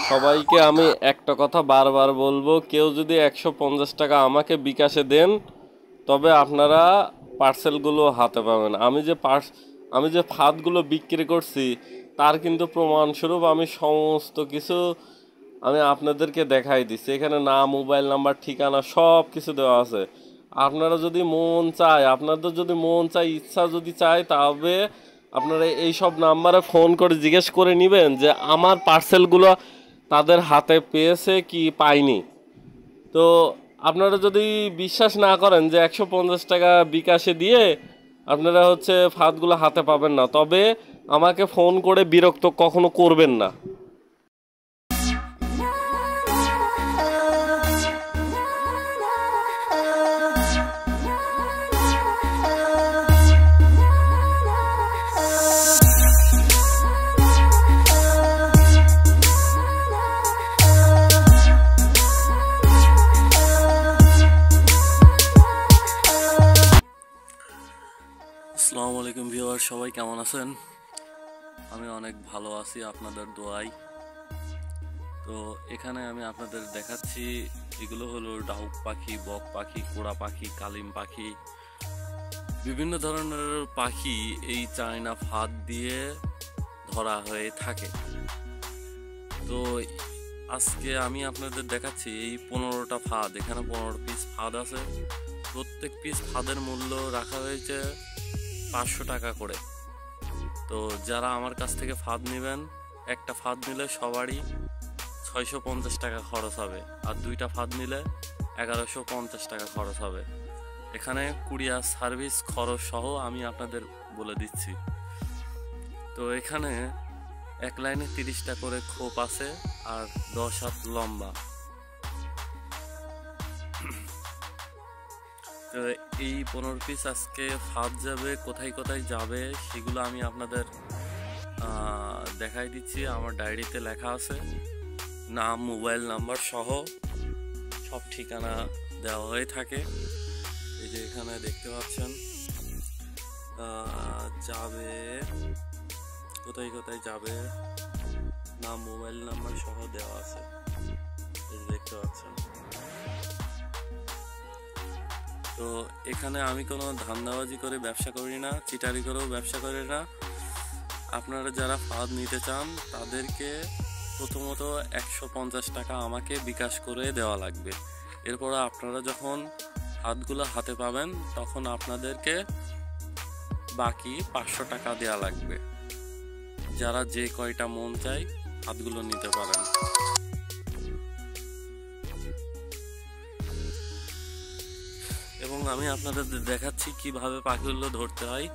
সবাইকে আমি একটা কথা বারবার বলবো, কেউ যদি 150 টাকা আমাকে বিকাশে দেন তবে আপনারা পার্সেলগুলো হাতে পাবেন। আমি যে ফাঁদগুলো বিক্রি করছি তার কিন্তু প্রমাণস্বরূপ আমি সমস্ত কিছু আমি আপনাদেরকে দেখাই দিচ্ছি। এখানে নাম, মোবাইল নাম্বার, ঠিকানা সব কিছু দেওয়া আছে। আপনারা যদি মন চায়, আপনাদের যদি মন চায়, ইচ্ছা যদি চায়, তবে আপনারা এই সব নাম্বারে ফোন করে জিজ্ঞেস করে নেবেন যে আমার পার্সেলগুলো তাদের হাতে পেয়েছে কি পায়নি। তো আপনারা যদি বিশ্বাস না করেন যে 150 টাকা বিকাশে দিয়ে আপনারা ফাঁদগুলো হাতে পাবেন না, তবে আমাকে ফোন করে বিরক্ত কখনো করবেন না। আসসালামু আলাইকুম ভিউয়ার, সবাই কেমন আছেন? আমি অনেক ভালো আছি আপনাদের দোয়ায়। তো এখানে আমি আপনাদের দেখাচ্ছি, এগুলো হলো ডাউক পাখি, বক পাখি, কোড়া পাখি, কালিম পাখি, বিভিন্ন ধরনের পাখি এই চায়না ফাঁদ দিয়ে ধরা হয়ে থাকে। তো আজকে আমি আপনাদের দেখাচ্ছি এই 15টা ফাঁদ। এখানে 15 পিস ফাঁদ আছে। প্রত্যেক পিস ফাঁদের মূল্য রাখা হয়েছে 500 টাকা করে। তো যারা আমার কাছ থেকে ফাঁদ নেবেন, একটা ফাঁদ নিলে সবারই 650 টাকা খরচ হবে, আর 2টা ফাঁদ নিলে 1150 টাকা খরচ হবে। এখানে কুরিয়ার সার্ভিস খরচ সহ আমি আপনাদের বলে দিচ্ছি। তো এখানে এক লাইনে 30টা করে খোপ আছে আর 10 হাত লম্বা। তো এই 15 পিস আজকে ফাঁদ যাবে, কোথায় কোথায় যাবে সেগুলো আমি আপনাদের দেখাই দিচ্ছি। আমার ডায়েরিতে লেখা আছে, নাম, মোবাইল নাম্বার সহ সব ঠিকানা দেওয়া হয়ে থাকে। এই যে এখানে দেখতে পাচ্ছেন যাবে, কোথায় কোথায় যাবে, নাম, মোবাইল নাম্বার সহ দেওয়া আছে। এই যে দেখতে পাচ্ছেন। তো এখানে আমি কোনো ধান্দাবাজি করে ব্যবসা করি না, চিটারি করেও ব্যবসা করি না। আপনারা যারা ফাঁদ নিতে চান তাদেরকে প্রথমত 150 টাকা আমাকে বিকাশ করে দেওয়া লাগবে। এরপর আপনারা যখন ফাঁদগুলো হাতে পাবেন তখন আপনাদেরকে বাকি 500 টাকা দেওয়া লাগবে। যারা যে কয়টা মন চায় ফাঁদগুলো নিতে পারেন। এবং আমি আপনাদের দেখাচ্ছি কিভাবে পাখিগুলো ধরতে হয়।